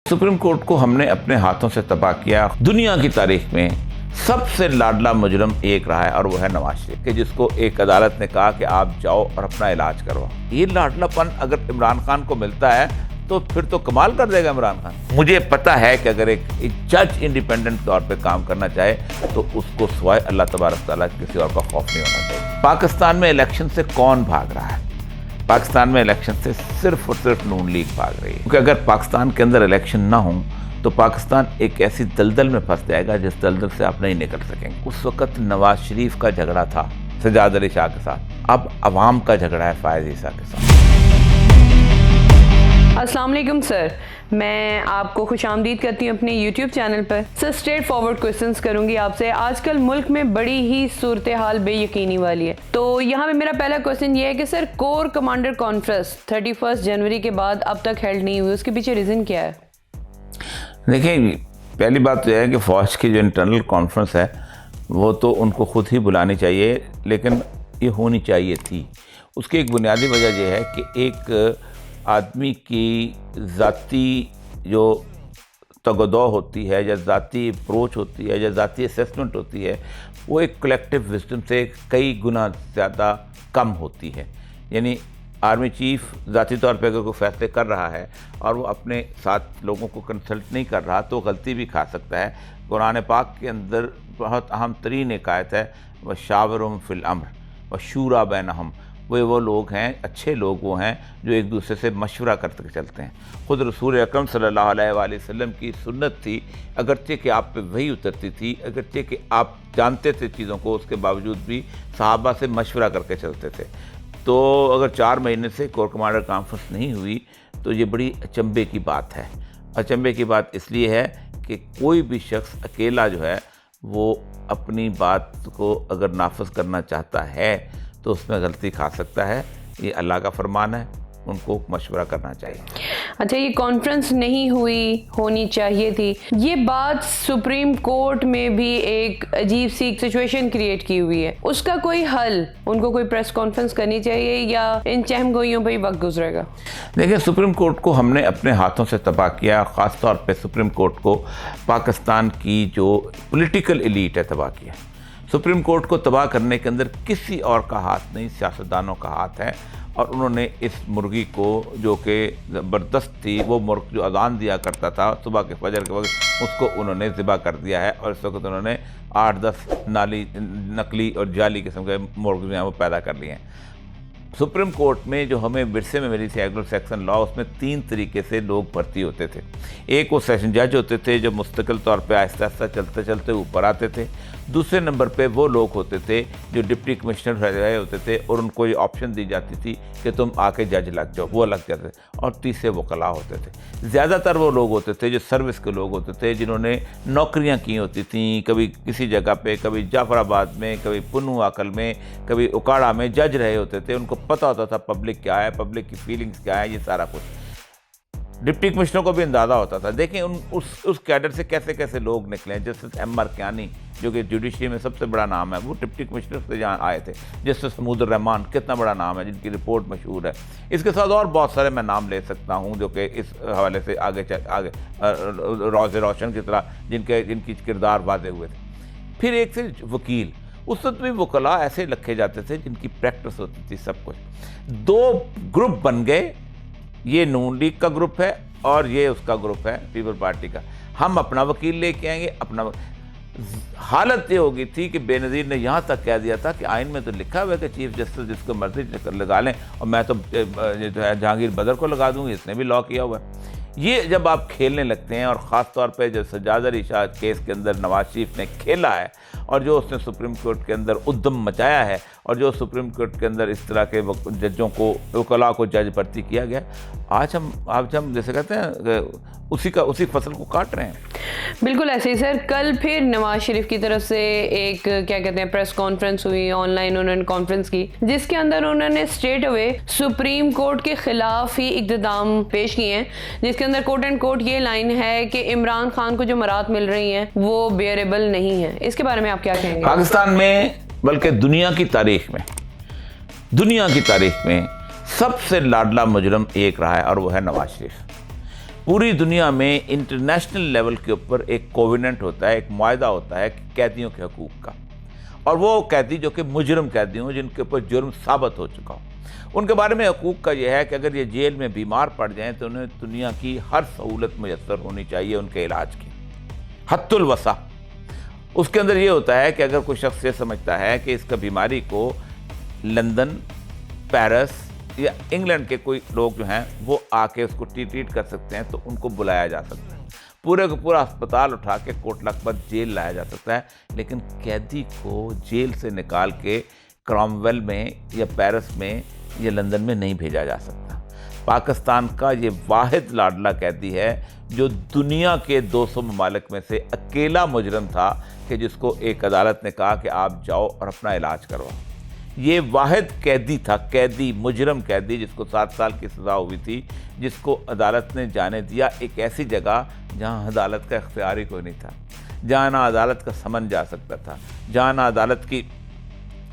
Supreme court को हमने अपने हाथों से तबाह किया। दुनिया की तारीख में सबसे लाडला मुजरम एक रहा है और वो है नवाज शरीफ कि जिसको एक अदालत ने कहा कि आप जाओ और अपना इलाज करवाओ। ये लाडलापन अगर इमरान खान को मिलता है तो फिर तो कमाल कर देगा इमरान खान। मुझे पता है कि अगर एक जज इंडिपेंडेंट तौर पे काम करना चाहे तो उसको सिवाय अल्लाह तबारक तआला किसी और का खौफ नहीं होना चाहिए। पाकिस्तान में इलेक्शन से कौन भाग रहा है? पाकिस्तान में इलेक्शन से सिर्फ और सिर्फ नून लीग भाग रही है, क्योंकि अगर पाकिस्तान के अंदर इलेक्शन ना हो तो पाकिस्तान एक ऐसी दलदल में फंस जाएगा जिस दलदल से आप नहीं निकल सकेंगे। उस वक्त नवाज शरीफ का झगड़ा था सजाद अली शाह के साथ, अब अवाम का झगड़ा है फायज ईसा के साथ। अस्सलाम वालेकुम सर, मैं आपको खुशामदीद करती हूँ अपने YouTube चैनल पर। सर स्ट्रेट फॉरवर्ड क्वेश्चंस करूँगी आपसे। आजकल मुल्क में बड़ी ही सूरत हाल बेयकीनी वाली है, तो यहाँ पे मेरा पहला क्वेश्चन ये है कि सर कोर कमांडर कॉन्फ्रेंस 31 जनवरी के बाद अब तक हेल्ड नहीं हुई, उसके पीछे रीज़न क्या है? देखिए, पहली बात तो यह है कि फ़ौज की जो इंटरनल कॉन्फ्रेंस है वो तो उनको खुद ही बुलानी चाहिए, लेकिन ये होनी चाहिए थी। उसकी एक बुनियादी वजह यह है कि एक आदमी की ज़ाती जो तगदो होती है या ज़ाती अप्रोच होती है या ज़ाती असेसमेंट होती है वो एक कलेक्टिव विजडम से कई गुना ज़्यादा कम होती है। यानी आर्मी चीफ ज़ाती तौर पे अगर कोई फैसले कर रहा है और वो अपने साथ लोगों को कंसल्ट नहीं कर रहा तो गलती भी खा सकता है। कुरान पाक के अंदर बहुत अहम तरीन एक आयत है, वशावरुहुम फिल अम्र वशूरा बैनहुम। वो लोग हैं, अच्छे लोग वो हैं जो एक दूसरे से मशवरा करते चलते हैं। ख़ुद रसूल अकरम सल्लल्लाहु अलैहि वसल्लम की सुन्नत थी, अगरचे कि आप पे वही उतरती थी, अगरचे कि आप जानते थे चीज़ों को, उसके बावजूद भी सहाबा से मशवरा करके चलते थे। तो अगर 4 महीने से कोर कमांडर कॉन्फ्रेंस नहीं हुई तो ये बड़ी अचंभे की बात है। अचंभे की बात इसलिए है कि कोई भी शख्स अकेला जो है वो अपनी बात को अगर नाफिज करना चाहता है तो उसमें गलती खा सकता है। ये अल्लाह का फरमान है, उनको मशवरा करना चाहिए। अच्छा, ये कॉन्फ्रेंस नहीं हुई, होनी चाहिए थी, ये बात सुप्रीम कोर्ट में भी एक अजीब सी सिचुएशन क्रिएट की हुई है। उसका कोई हल, उनको कोई प्रेस कॉन्फ्रेंस करनी चाहिए या इन चहमगोइयों पर ही वक्त गुजरेगा? देखिए, सुप्रीम कोर्ट को हमने अपने हाथों से तबाह किया। ख़ास तौर पे सुप्रीम कोर्ट को पाकिस्तान की जो पॉलिटिकल एलीट है तबाह किया। सुप्रीम कोर्ट को तबाह करने के अंदर किसी और का हाथ नहीं, सियासतदानों का हाथ है। और उन्होंने इस मुर्गी को जो कि ज़बरदस्त थी, वो मुर्ग जो अजान दिया करता था सुबह के फजर के वक्त, उसको उन्होंने ज़िबा कर दिया है। और इस वक्त उन्होंने 8-10 नकली और जाली किस्म के मुर्ग जो हैं वो पैदा कर लिए हैं। सुप्रीम कोर्ट में जो हमें विरसे में मिली थी एग्रो सेक्शन लॉ, उसमें 3 तरीके से लोग भर्ती होते थे। एक वो सेशन जज होते थे जो मुस्तकिल तौर पे आहिस्ता आहिस्ता चलते चलते ऊपर आते थे। दूसरे नंबर पे वो लोग होते थे जो डिप्टी कमिश्नर रहे होते थे और उनको ये ऑप्शन दी जाती थी कि तुम आके जज लग जाओ, वो लग जाते थे। और तीसरे वकला होते थे। ज़्यादातर वो लोग होते थे जो सर्विस के लोग होते थे, जिन्होंने नौकरियां की होती थी, कभी किसी जगह पे, कभी जाफराबाद में, कभी पुन्नू आकल में, कभी उकाड़ा में जज रहे होते थे। उनको पता होता था पब्लिक क्या है, पब्लिक की फीलिंग्स क्या है, ये सारा कुछ डिप्टी कमिश्नर को भी अंदाज़ा होता था। देखें उस कैडर से कैसे कैसे लोग निकले। Justice M.R. कियानी जो कि जुडिशरी में सबसे बड़ा नाम है, वो डिप्टी कमिश्नर से जहाँ आए थे। जस्टिस महमूदुर रहमान कितना बड़ा नाम है, जिनकी रिपोर्ट मशहूर है। इसके साथ और बहुत सारे मैं नाम ले सकता हूँ जो कि इस हवाले से आगे रोज़े रोशन की तरह जिनकी किरदार वादे हुए थे। फिर एक थे वकील। उस वक्त भी वकला ऐसे रखे जाते थे जिनकी प्रैक्टिस होती थी सब कुछ। 2 ग्रुप बन गए, ये नून लीग का ग्रुप है और ये उसका ग्रुप है पीपल पार्टी का। हम अपना वकील लेके आएंगे, अपना हालत ये होगी थी कि बेनज़ीर ने यहाँ तक कह दिया था कि आइन में तो लिखा हुआ है कि चीफ जस्टिस जिसको मर्जी लगा लें और मैं तो जो है जहांगीर बदर को लगा दूंगी, इसने भी लॉ किया हुआ है। ये जब आप खेलने लगते हैं, और ख़ास तौर पे जो सजाद अली शाह केस के अंदर नवाज शरीफ ने खेला है और जो उसने सुप्रीम कोर्ट के अंदर उद्यम मचाया है और जो सुप्रीम कोर्ट के अंदर इस तरह के जजों को, वकला को जज भर्ती किया गया, आज हम जैसे कहते हैं उसी फसल को काट रहे हैं। बिल्कुल ऐसे ही सर, कल फिर नवाज शरीफ की तरफ से एक क्या कहते हैं प्रेस कॉन्फ्रेंस हुई, ऑनलाइन उन्होंने कॉन्फ्रेंस की, जिसके अंदर उन्होंने स्ट्रेट अवे सुप्रीम कोर्ट के खिलाफ ही इक़्तिदाम पेश किए हैं, जिसके अंदर कोट एंड कोट ये लाइन है कि इमरान खान को जो मराहत मिल रही हैं वो बेयरेबल नहीं है। इसके बारे में आप क्या कहेंगे? पाकिस्तान में बल्कि दुनिया की तारीख में सबसे लाडला मुजरम एक रहा है और वो है नवाज शरीफ। पूरी दुनिया में इंटरनेशनल लेवल के ऊपर एक कोवेनेंट होता है, एक मुआहदा होता है कैदियों के हकूक़ का, और वो कैदी जो कि मुजरम कैदी हों, जिनके ऊपर जुर्म साबित हो चुका हो, उनके बारे में हकूक़ का यह है कि अगर ये जेल में बीमार पड़ जाएं तो उन्हें दुनिया की हर सहूलत मुयस्सर होनी चाहिए उनके इलाज की, हद्दुल वसा। उसके अंदर ये होता है कि अगर कोई शख्स ये समझता है कि इसका बीमारी को लंदन, पेरिस या इंग्लैंड के कोई लोग जो हैं वो आके उसको ट्रीट कर सकते हैं, तो उनको बुलाया जा सकता है, पूरे का पूरा अस्पताल उठा के कोट लखपत जेल लाया जा सकता है। लेकिन कैदी को जेल से निकाल के क्रॉमवेल में या पेरिस में या लंदन में नहीं भेजा जा सकता। पाकिस्तान का ये वाहिद लाडला कैदी है जो दुनिया के 200 ममालिक में से अकेला मुजरम था कि जिसको एक अदालत ने कहा कि आप जाओ और अपना इलाज करवाओ। ये वाहिद कैदी था, कैदी, मुजरम कैदी, जिसको 7 साल की सज़ा हुई थी, जिसको अदालत ने जाने दिया एक ऐसी जगह जहां अदालत का इख्तियार ही कोई नहीं था, जहां ना अदालत का समन जा सकता था, जहां ना अदालत की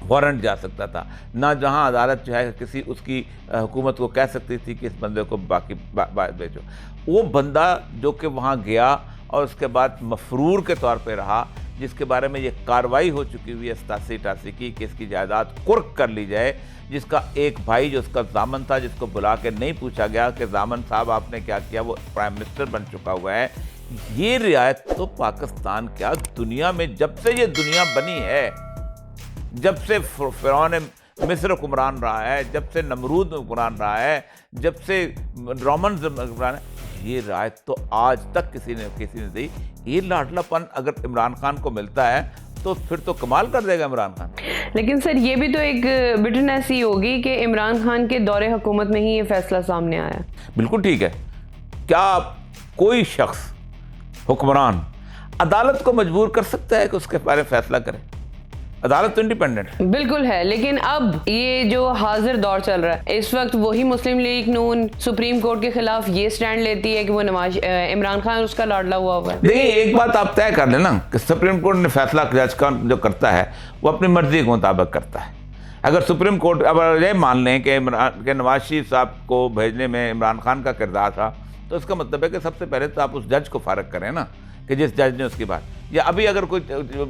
वारंट जा सकता था, ना जहां अदालत जो है किसी उसकी हुकूमत को कह सकती थी कि इस बंदे को बाकी भेजो। वो बंदा जो कि वहाँ गया और उसके बाद मफरूर के तौर पे रहा, जिसके बारे में ये कार्रवाई हो चुकी हुई है 87-88 की कि इसकी जायदाद कुर्क कर ली जाए, जिसका एक भाई जो उसका दामन था, जिसको बुला के नहीं पूछा गया कि दामन साहब आपने क्या किया, वो प्राइम मिनिस्टर बन चुका हुआ है। ये रियायत तो पाकिस्तान क्या दुनिया में जब से ये दुनिया बनी है, जब से फ़िरौन मिस्र हुक्मरान रहा है, जब से नमरूद हुक्मरान रहा है, जब से रोमन हुक्मरान है, ये रायत तो आज तक किसी ने दी। ये लाडलापन अगर इमरान खान को मिलता है तो फिर तो कमाल कर देगा इमरान खान। लेकिन सर ये भी तो एक बिटरनेस ही होगी कि इमरान खान के दौरे हुकूमत में ही ये फैसला सामने आया। बिल्कुल ठीक है। क्या कोई शख्स हुक्मरान अदालत को मजबूर कर सकता है कि उसके बारे में फैसला करे? अदालत तो इंडिपेंडेंट है। बिल्कुल है, लेकिन अब ये जो हाजिर दौर चल रहा है इस वक्त, वही मुस्लिम लीग नून सुप्रीम कोर्ट के खिलाफ ये स्टैंड लेती है कि वो इमरान खान उसका लाडला हुआ है। देखिए, एक बात आप तय कर लेना कि सुप्रीम कोर्ट ने फैसला जज का जो करता है वो अपनी मर्जी के मुताबिक करता है। अगर सुप्रीम कोर्ट अब ये मान लें कि नवाज शरीफ साहब को भेजने में इमरान खान का किरदार था, तो इसका मतलब है कि सबसे पहले तो आप उस जज को फारग करें ना, कि जिस जज ने उसकी बात, या अभी अगर कोई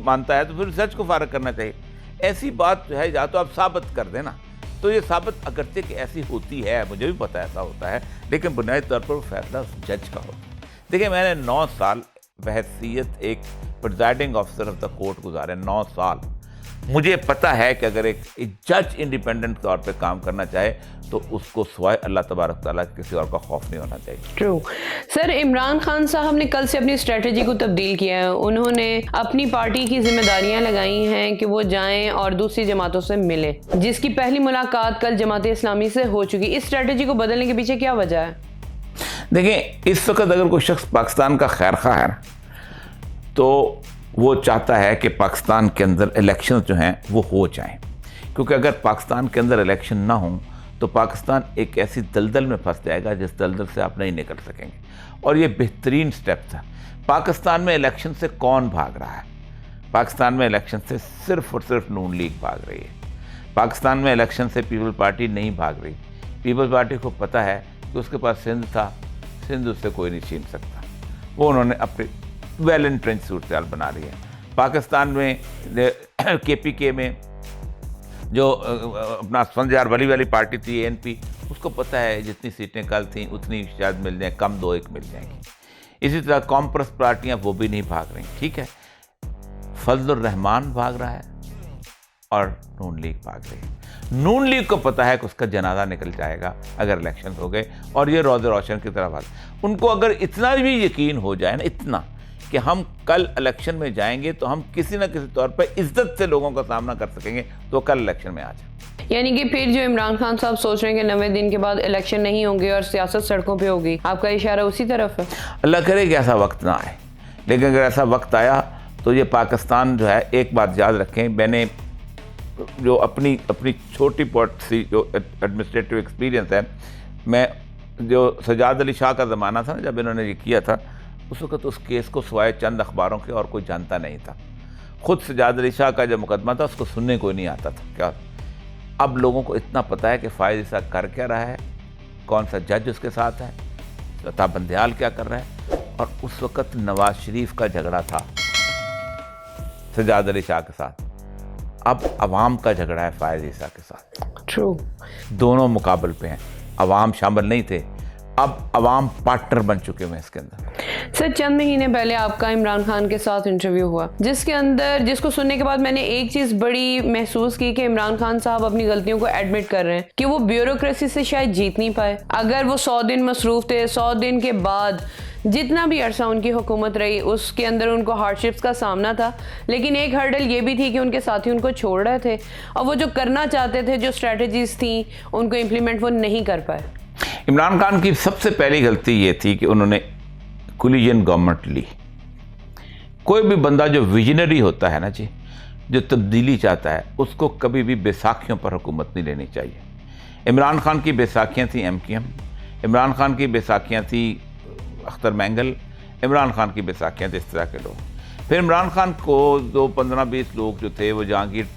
मानता है तो फिर जज को फारग करना चाहिए। ऐसी बात जो है या तो आप साबित कर देना, तो ये साबित अगरचे कि ऐसी होती है, मुझे भी पता है ऐसा होता है, लेकिन बुनियादी तौर पर वो फैसला उस जज का होता है। देखिए, मैंने 9 साल बहैसियत एक presiding officer of the court गुजारे, 9 साल। मुझे पता है कि अगर एक जज इंडिपेंडेंट तौर पे काम करना चाहे तो उसको सिवाय अल्लाह तबारक तआला किसी और का खौफ नहीं होना चाहिए। ट्रू। सर, इमरान खान साहब ने कल से अपनी स्ट्रेटजी को तब्दील किया है। उन्होंने अपनी पार्टी की जिम्मेदारियां लगाई हैं कि वो जाएं और दूसरी जमातों से मिलें, जिसकी पहली मुलाकात कल जमात इस्लामी से हो चुकी। इस स्ट्रेटजी को बदलने के पीछे क्या वजह है? देखिए, इस वक्त अगर कोई शख्स पाकिस्तान का खैर खा है तो वो चाहता है कि पाकिस्तान के अंदर इलेक्शन जो हैं वो हो जाएं, क्योंकि अगर पाकिस्तान के अंदर इलेक्शन ना हो तो पाकिस्तान एक ऐसी दलदल में फंस जाएगा जिस दलदल से आप नहीं निकल सकेंगे। और ये बेहतरीन स्टेप था। पाकिस्तान में इलेक्शन से कौन भाग रहा है? पाकिस्तान में इलेक्शन से सिर्फ और सिर्फ नून लीग भाग रही है। पाकिस्तान में इलेक्शन से पीपल पार्टी नहीं भाग रही। पीपल पार्टी को पता है कि उसके पास सिंध था, सिंध उससे कोई नहीं छीन सकता। वो उन्होंने अपनी वेल एंट्रेंच सूरत बना रही है। पाकिस्तान में KPK में जो अपना संजय वली वाली पार्टी थी ANP, उसको पता है जितनी सीटें कल थी उतनी शायद मिल जाएँ, कम 2-1 मिल जाएंगी। इसी तरह कॉम्प्रेस पार्टियां वो भी नहीं भाग रही, ठीक है। फजलुर रहमान भाग रहा है और नून लीग भाग रही है। नून लीग को पता है कि उसका जनाजा निकल जाएगा अगर इलेक्शन हो गए, और ये रोज़े रोशन की तरफ भाग। उनको अगर इतना भी यकीन हो जाए ना, इतना कि हम कल इलेक्शन में जाएंगे तो हम किसी न किसी तौर पर इज्जत से लोगों का सामना कर सकेंगे, तो कल इलेक्शन में आ जाए। यानी कि फिर जो इमरान खान साहब सोच रहे हैं कि 90 दिन के बाद इलेक्शन नहीं होंगे और सियासत सड़कों पे होगी, आपका इशारा उसी तरफ है? अल्लाह करे कि ऐसा वक्त ना आए, लेकिन अगर ऐसा वक्त आया तो ये पाकिस्तान जो है, एक बात याद रखें, मैंने जो अपनी छोटी बहुत सी जो एडमिनिस्ट्रेटिव एक्सपीरियंस है, मैं जो सजाद अली शाह का ज़माना था ना, जब इन्होंने ये किया था, उस वक्त उस केस को सिवाय चंद अखबारों के और कोई जानता नहीं था। खुद सजाद अली शाह का जो मुकदमा था उसको सुनने कोई नहीं आता था। क्या अब लोगों को इतना पता है कि फ़ायद ईसा कर क्या रहा है, कौन सा जज उसके साथ है, लता बंदियाल क्या कर रहा है, और उस वक्त नवाज शरीफ का झगड़ा था सजाद अली शाह के साथ, अब अवाम का झगड़ा है फायज ईसा के साथ। ट्रू। दोनों मुकाबल पे हैं, अवाम शामिल नहीं थे, अब अवाम पार्टनर बन चुके हैं इसके अंदर। सर, चंद महीने पहले आपका इमरान खान के साथ इंटरव्यू हुआ, जिसको सुनने के बाद मैंने एक चीज़ बड़ी महसूस की कि इमरान खान साहब अपनी गलतियों को एडमिट कर रहे हैं कि वो ब्यूरोक्रेसी से शायद जीत नहीं पाए। अगर वो 100 दिन मसरूफ थे, 100 दिन के बाद जितना भी अरसा उनकी हुकूमत रही उसके अंदर उनको हार्डशिप्स का सामना था, लेकिन एक हर्डल ये भी थी कि उनके साथी उनको छोड़ रहे थे और वो जो करना चाहते थे, जो स्ट्रेटजीज थी उनको इम्प्लीमेंट वो नहीं कर पाए। इमरान खान की सबसे पहली गलती ये थी कि उन्होंने कोलिजन गवर्नमेंट ली। कोई भी बंदा जो विजनरी होता है ना जी, जो तब्दीली चाहता है, उसको कभी भी बैसाखियों पर हुकूमत नहीं लेनी चाहिए। इमरान खान की बैसाखियाँ थी MQM, इमरान खान की बैसाखियाँ थी अख्तर मैंगल, इमरान खान की बैसाखियाँ थी इस तरह के लोग। फिर इमरान खान को जो 15-20 लोग जो थे वो जहांगीर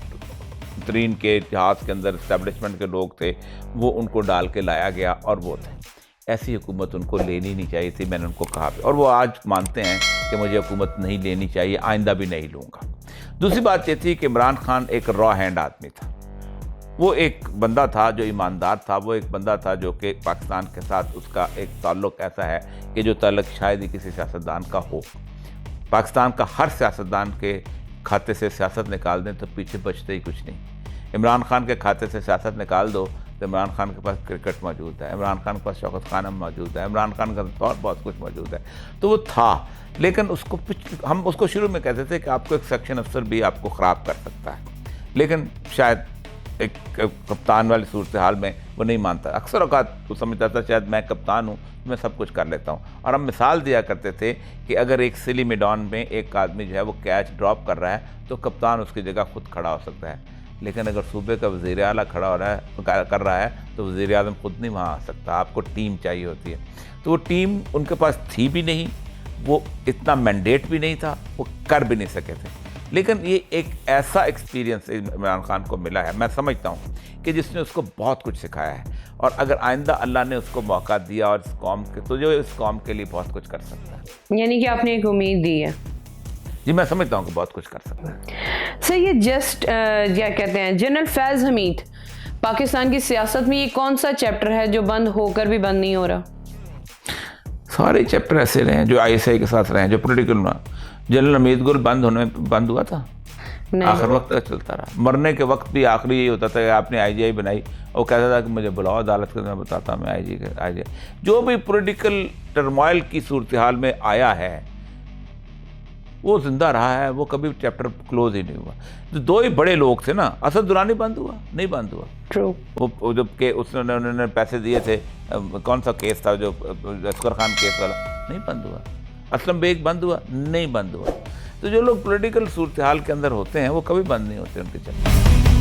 तरीन के जहाज़ के अंदर इस्टेब्लिशमेंट के लोग थे, वो उनको डाल के लाया गया और वो थे। ऐसी हुकूमत उनको लेनी नहीं चाहिए थी, मैंने उनको कहा भी, और वो आज मानते हैं कि मुझे हुकूमत नहीं लेनी चाहिए, आइंदा भी नहीं लूँगा। दूसरी बात ये थी कि इमरान खान एक रॉ हैंड आदमी था, वो एक बंदा था जो ईमानदार था, वो एक बंदा था जो कि पाकिस्तान के साथ उसका एक ताल्लुक़ ऐसा है कि जो ताल्लुक़ शायद ही किसी सियासतदान का हो। पाकिस्तान का हर सियासतदान के खाते से सियासत निकाल दें तो पीछे बचते ही कुछ नहीं। इमरान खान के खाते से सियासत निकाल दो तो इमरान खान के पास क्रिकेट मौजूद है, इमरान खान के पास शौकत खानम मौजूद है, इमरान खान का और बहुत कुछ मौजूद है। तो वो था, लेकिन उसको हम उसको शुरू में कहते थे कि आपको एक सेक्शन अफसर भी आपको ख़राब कर सकता है, लेकिन शायद एक कप्तान वाली सूरत हाल में वो नहीं मानता। अक्सर औकात वो समझता था शायद मैं कप्तान हूँ, मैं सब कुछ कर लेता हूँ। और हम मिसाल दिया करते थे कि अगर एक सिली मैदान में एक आदमी जो है वो कैच ड्रॉप कर रहा है तो कप्तान उसकी जगह खुद खड़ा हो सकता है, लेकिन अगर सूबे का वज़ीर आला खड़ा हो रहा है कर रहा है तो वज़ीर आज़म खुद नहीं वहाँ आ सकता, आपको टीम चाहिए होती है। तो वो टीम उनके पास थी भी नहीं, वो इतना मैंडेट भी नहीं था, वो कर भी नहीं सके थे। लेकिन ये एक ऐसा एक्सपीरियंस इमरान खान को मिला है, मैं समझता हूँ कि जिसने उसको बहुत कुछ सिखाया है, और अगर आइंदा अल्लाह ने उसको मौका दिया और इस कौम के, तो जो इस कौम के लिए बहुत कुछ कर सकता है। यानी कि आपने एक उम्मीद दी है। जी, मैं समझता हूँ कि बहुत कुछ कर सकता है। सर, ये क्या कहते हैं, जनरल फैज़ हमीद, पाकिस्तान की सियासत में ये कौन सा चैप्टर है जो बंद होकर भी बंद नहीं हो रहा? सारे चैप्टर ऐसे रहे हैं जो ISI के साथ रहे हैं, जो पोलिटिकल। जनरल हमीद गुल बंद हुआ था, आखिर वक्त तक चलता रहा। मरने के वक्त भी आखिरी यही होता था कि आपने IGI बनाई, और कहता था कि मुझे बुलाओ अदालत के, मैं बताता हूँ मैं IGI। जो भी पॉलिटिकल टर्मोइल की सूरत हाल में आया है वो जिंदा रहा है, वो कभी चैप्टर क्लोज ही नहीं हुआ। तो दो ही बड़े लोग थे ना, असद दुरानी बंद हुआ नहीं, बंद हुआ। ट्रू। वो जब के उन्होंने पैसे दिए थे, कौन सा केस था जो असगर खान केस वाला, नहीं बंद हुआ। असलम बेग बंद हुआ नहीं, बंद हुआ। तो जो लोग पॉलिटिकल सूरत हाल के अंदर होते हैं वो कभी बंद नहीं होते उनके चैप्टर।